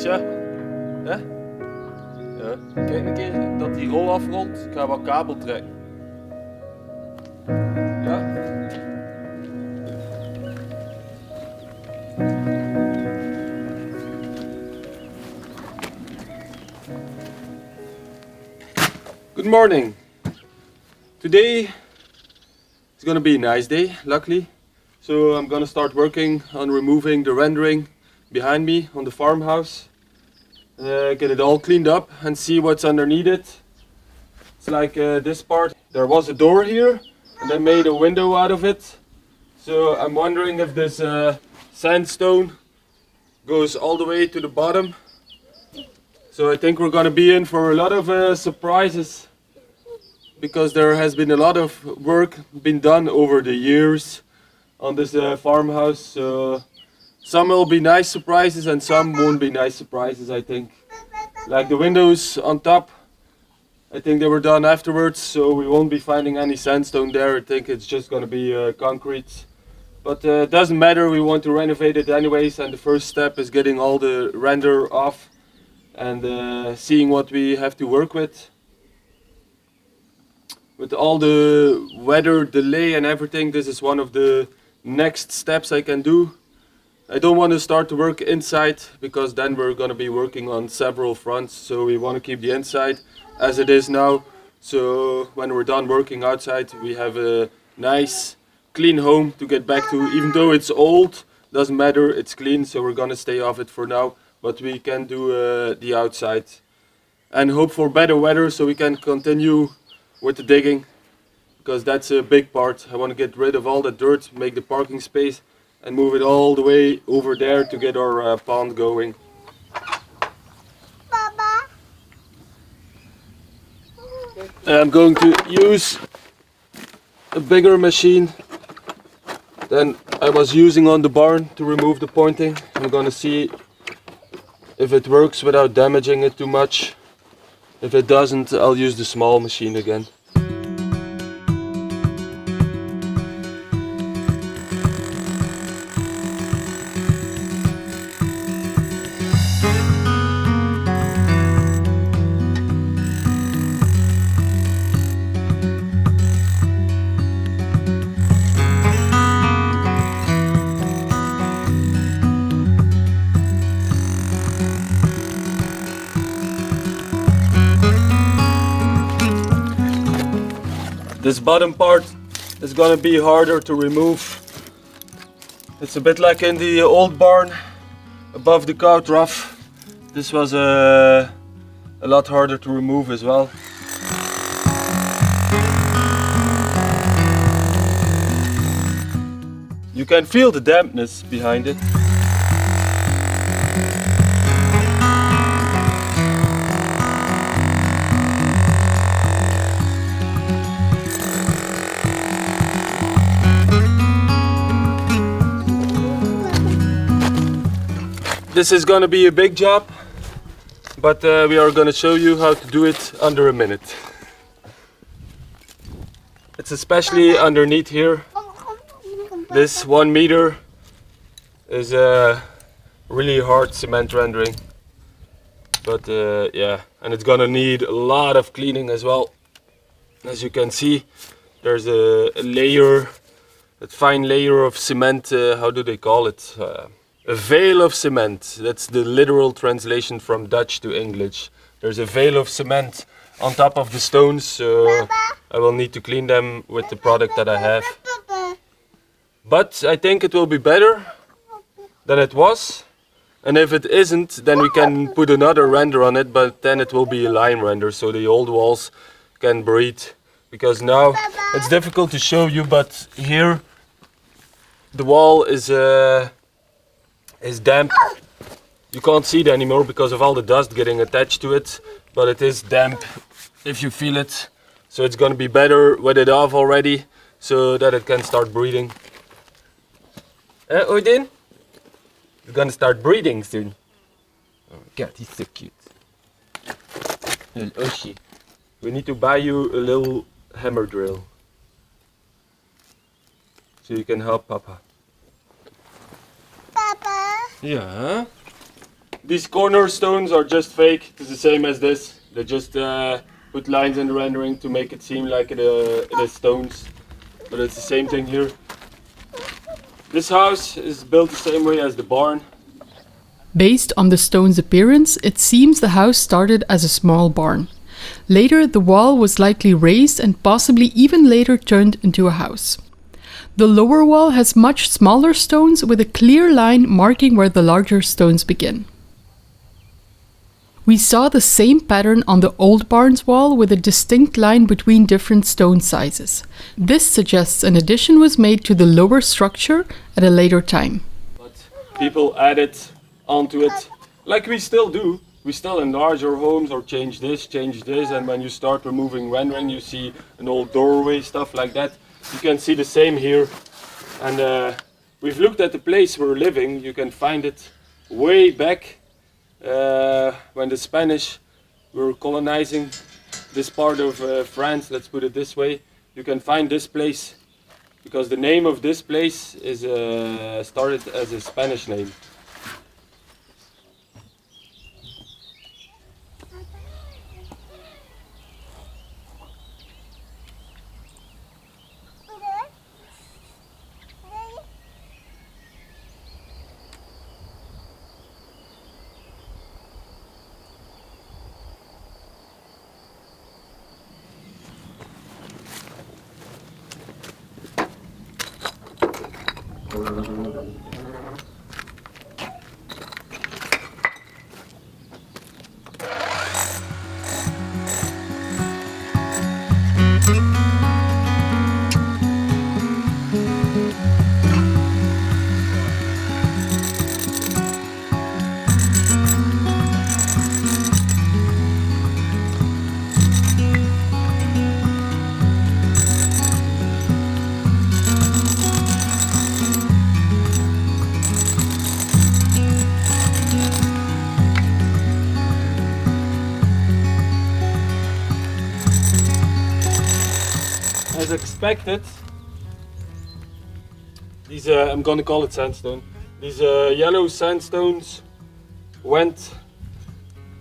Ja? Ja? Ja. Kijk een keer dat die rol afrolt. Ik ga wat kabel trekken. Ja? Good morning. Today it's gonna be a nice day, luckily. So I'm gonna start working on removing the rendering behind me on the farmhouse. Get it all cleaned up and see what's underneath it. It's like this part. There was a door here and I made a window out of it. So I'm wondering if this sandstone goes all the way to the bottom. So I think we're gonna be in for a lot of surprises, because there has been a lot of work been done over the years on this farmhouse. So some will be nice surprises and some won't be nice surprises, I think. Like the windows on top, I think they were done afterwards, so we won't be finding any sandstone there. I think it's just gonna be concrete. But it doesn't matter, we want to renovate it anyways, and the first step is getting all the render off and seeing what we have to work with. With all the weather delay and everything, this is one of the next steps I can do. I don't want to start to work inside, because then we're going to be working on several fronts, so we want to keep the inside as it is now. So when we're done working outside, we have a nice clean home to get back to. Even though it's old, doesn't matter, it's clean, so we're going to stay off it for now. But we can do the outside and hope for better weather so we can continue with the digging, because that's a big part. I want to get rid of all the dirt, make the parking space and move it all the way over there to get our pond going. Papa. I'm going to use a bigger machine than I was using on the barn to remove the pointing. I'm gonna see if it works without damaging it too much. If it doesn't, I'll use the small machine again. This bottom part is gonna be harder to remove. It's a bit like in the old barn above the cow trough. This was a lot harder to remove as well. You can feel the dampness behind it. This is gonna be a big job, but we are gonna show you how to do it under a minute. It's especially underneath here. This 1 meter is a really hard cement rendering, but yeah, and it's gonna need a lot of cleaning as well. As you can see, there's a layer, a fine layer of cement. How do they call it? A veil of cement. That's the literal translation from Dutch to English. There's a veil of cement on top of the stones, so I will need to clean them with the product that I have. But I think it will be better than it was, And if it isn't, then we can put another render on it, but then it will be a line render, so the old walls can breathe. Because now it's difficult to show you, but here the wall is damp. You can't see it anymore because of all the dust getting attached to it, but it is damp if you feel it. So it's gonna be better with it off already, so that it can start breathing. Odin? It's gonna start breathing soon. Oh God, he's so cute. Little Oshi. We need to buy you a little hammer drill, so you can help Papa. Papa? Yeah? These cornerstones are just fake. It's the same as this. They just put lines in the rendering to make it seem like it is stones. But it's the same thing here. This house is built the same way as the barn. Based on the stone's appearance, it seems the house started as a small barn. Later, the wall was likely raised and possibly even later turned into a house. The lower wall has much smaller stones with a clear line marking where the larger stones begin. We saw the same pattern on the old barn's wall with a distinct line between different stone sizes. This suggests an addition was made to the lower structure at a later time. But people added onto it, like we still do. We still enlarge our homes or change this, and when you start removing rendering, you see an old doorway, stuff like that. You can see the same here. And we've looked at the place we're living. You can find it way back when the Spanish were colonizing this part of France, let's put it this way. You can find this place because the name of this place is started as a Spanish name. As expected, these I'm gonna call it sandstone. These yellow sandstones went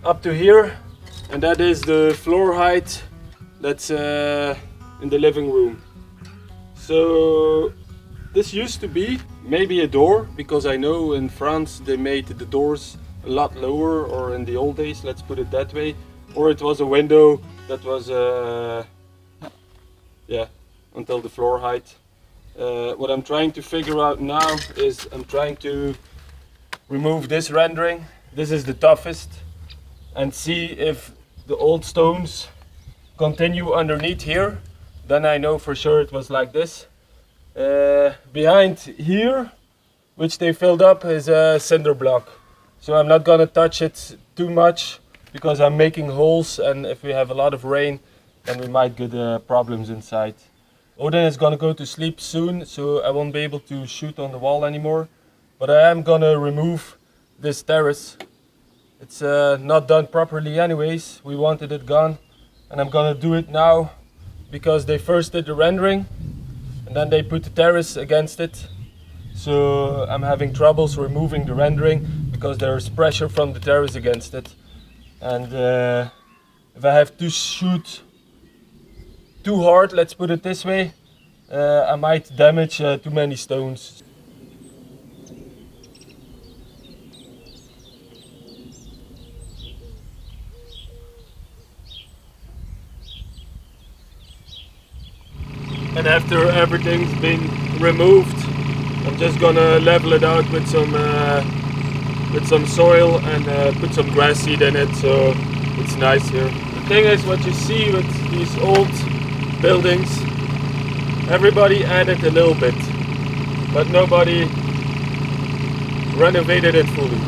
up to here, and that is the floor height that's in the living room. So this used to be maybe a door, because I know in France they made the doors a lot lower, or in the old days, let's put it that way, or it was a window that was yeah, until the floor height. What I'm trying to figure out now is I'm trying to remove this rendering. This is the toughest, and see if the old stones continue underneath here. Then I know for sure it was like this. Behind here, which they filled up, is a cinder block. So I'm not gonna touch it too much because I'm making holes, and if we have a lot of rain, then we might get problems inside. Odin is gonna go to sleep soon, so I won't be able to shoot on the wall anymore. But I am gonna remove this terrace. It's not done properly anyways. We wanted it gone, and I'm gonna do it now because they first did the rendering and then they put the terrace against it. So I'm having troubles removing the rendering because there's pressure from the terrace against it. And if I have to shoot too hard, let's put it this way, I might damage too many stones. And after everything's been removed, I'm just gonna level it out with some with some soil and put some grass seed in it, so it's nice here. The thing is, what you see with these old buildings, everybody added a little bit, but nobody renovated it fully.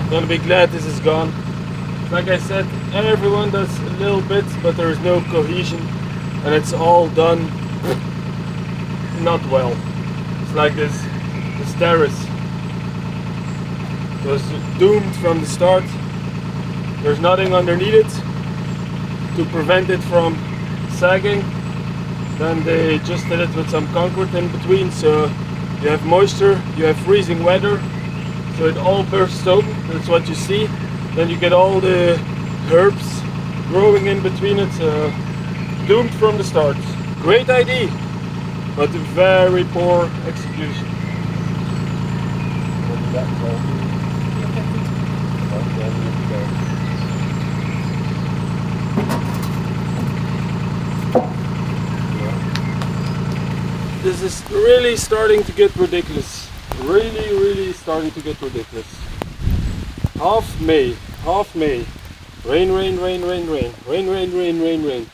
Gonna be glad this is gone. Like I said, everyone does a little bit, but there is no cohesion, and it's all done not well. It's like this terrace. It was doomed from the start. There's nothing underneath it to prevent it from sagging. Then they just did it with some concrete in between, so you have moisture, you have freezing weather. So it all bursts open, that's what you see. Then you get all the herbs growing in between it, doomed from the start. Great idea, but very poor execution. This is really starting to get ridiculous. Really starting to get ridiculous. Half May. Rain.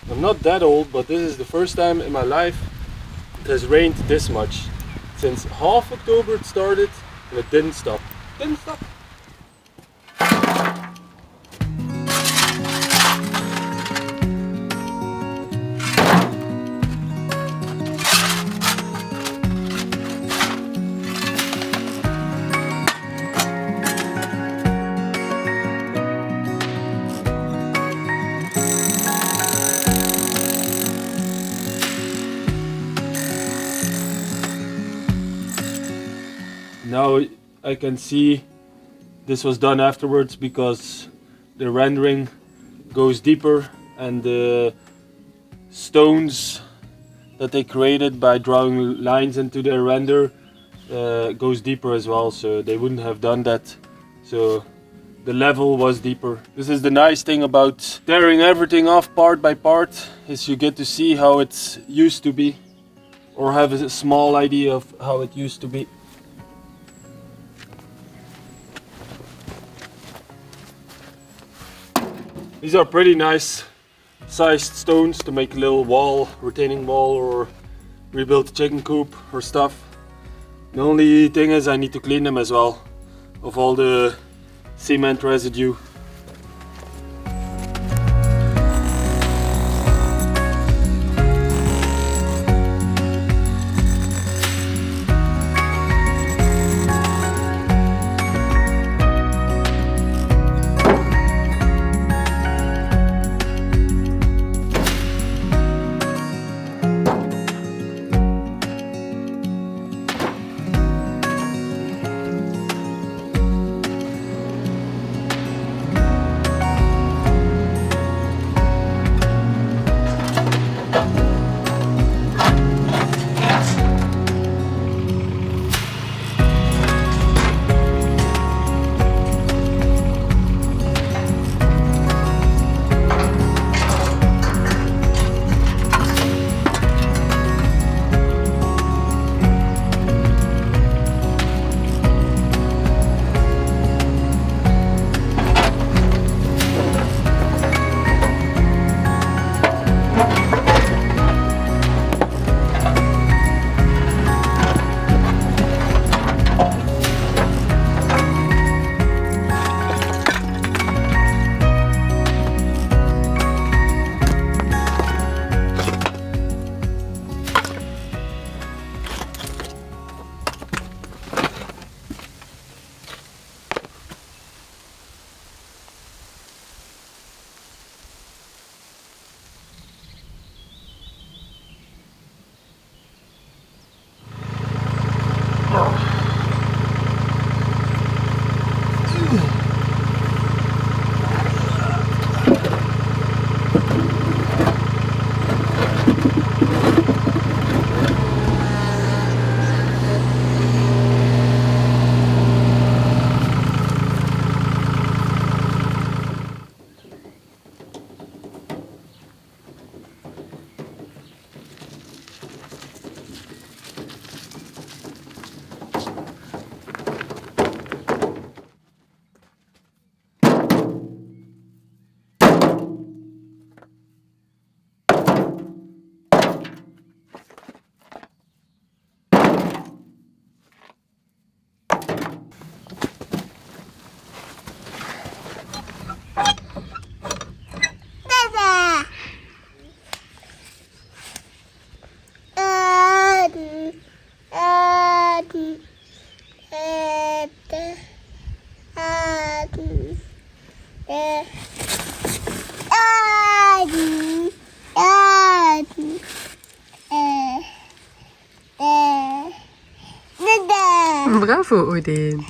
I'm not that old, but this is the first time in my life it has rained this much. Since half October it started and it didn't stop. Now I can see this was done afterwards because the rendering goes deeper and the stones that they created by drawing lines into their render goes deeper as well, so they wouldn't have done that, so the level was deeper. This is the nice thing about tearing everything off part by part, is you get to see how it used to be, or have a small idea of how it used to be. These are pretty nice sized stones to make a little wall, retaining wall, or rebuild a chicken coop or stuff. The only thing is I need to clean them as well of all the cement residue. Bravo, Odin.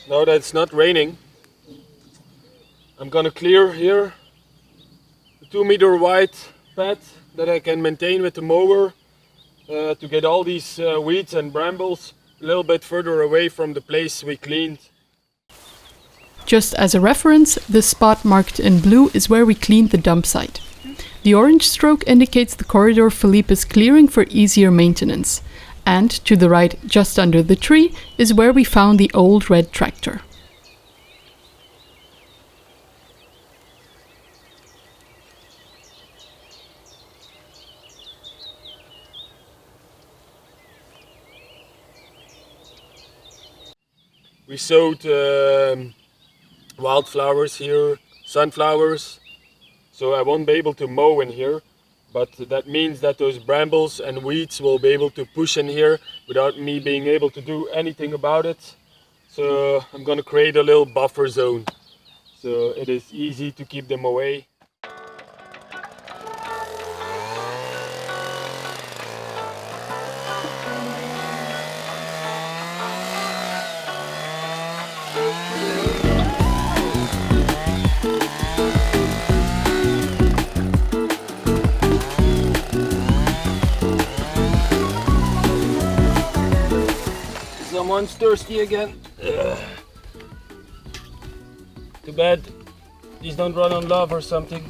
Now that it's not raining, I'm gonna clear here the 2-meter wide pad that I can maintain with the mower to get all these weeds and brambles a little bit further away from the place we cleaned. Just as a reference, the spot marked in blue is where we cleaned the dump site. The orange stroke indicates the corridor Philippe is clearing for easier maintenance. And to the right, just under the tree, is where we found the old red tractor. We sowed wildflowers here, sunflowers, so I won't be able to mow in here, but that means that those brambles and weeds will be able to push in here without me being able to do anything about it. So I'm gonna create a little buffer zone, so it is easy to keep them away. Someone's thirsty again. Ugh. Too bad these don't run on love or something.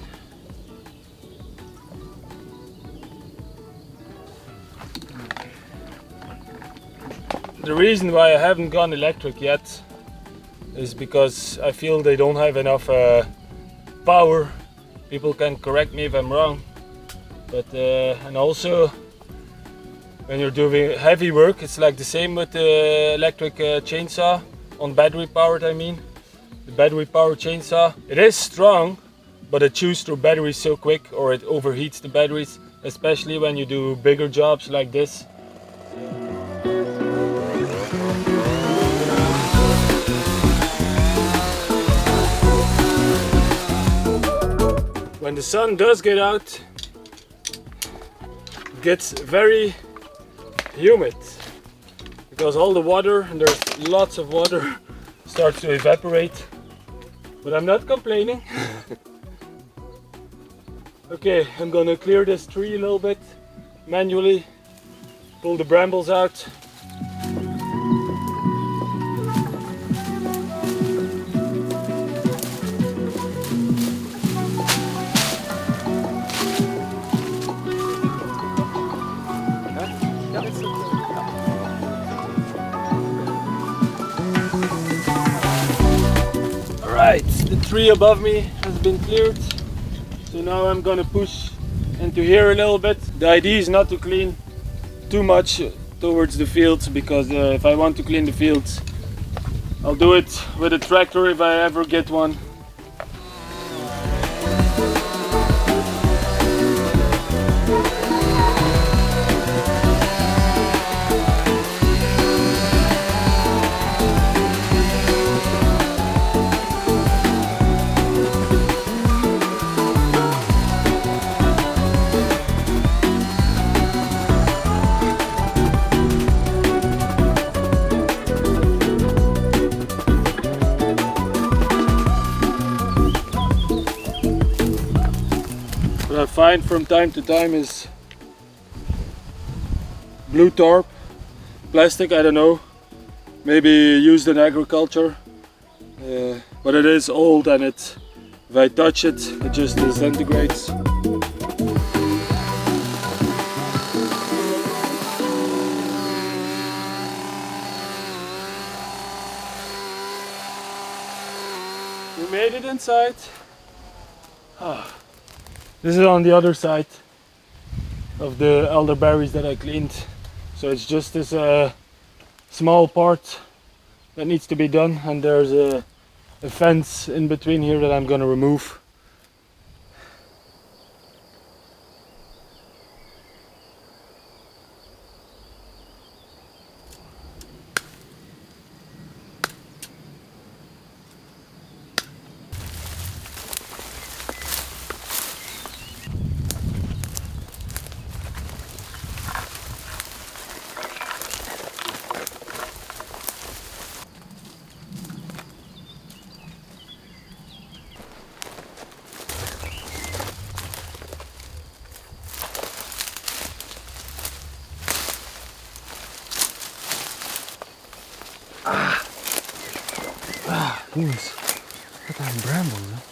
The reason why I haven't gone electric yet is because I feel they don't have enough power. People can correct me if I'm wrong, but and also when you're doing heavy work, it's like the same with the electric chainsaw, on battery powered I mean. The battery powered chainsaw, it is strong, but it chews through batteries so quick, or it overheats the batteries, especially when you do bigger jobs like this. When the sun does get out, it gets very humid because all the water, and there's lots of water, starts to evaporate, but I'm not complaining. Okay, I'm gonna clear this tree a little bit manually, pull the brambles out. Alright, the tree above me has been cleared, so now I'm gonna push into here a little bit. The idea is not to clean too much towards the fields, because if I want to clean the fields, I'll do it with a tractor if I ever get one. What I find from time to time is blue tarp, plastic, I don't know, maybe used in agriculture, but it is old, and if I touch it, it just disintegrates. We made it inside. This is on the other side of the elderberries that I cleaned. So it's just this small part that needs to be done, and there's a fence in between here that I'm gonna remove. Goodness, wat een bramble, hè?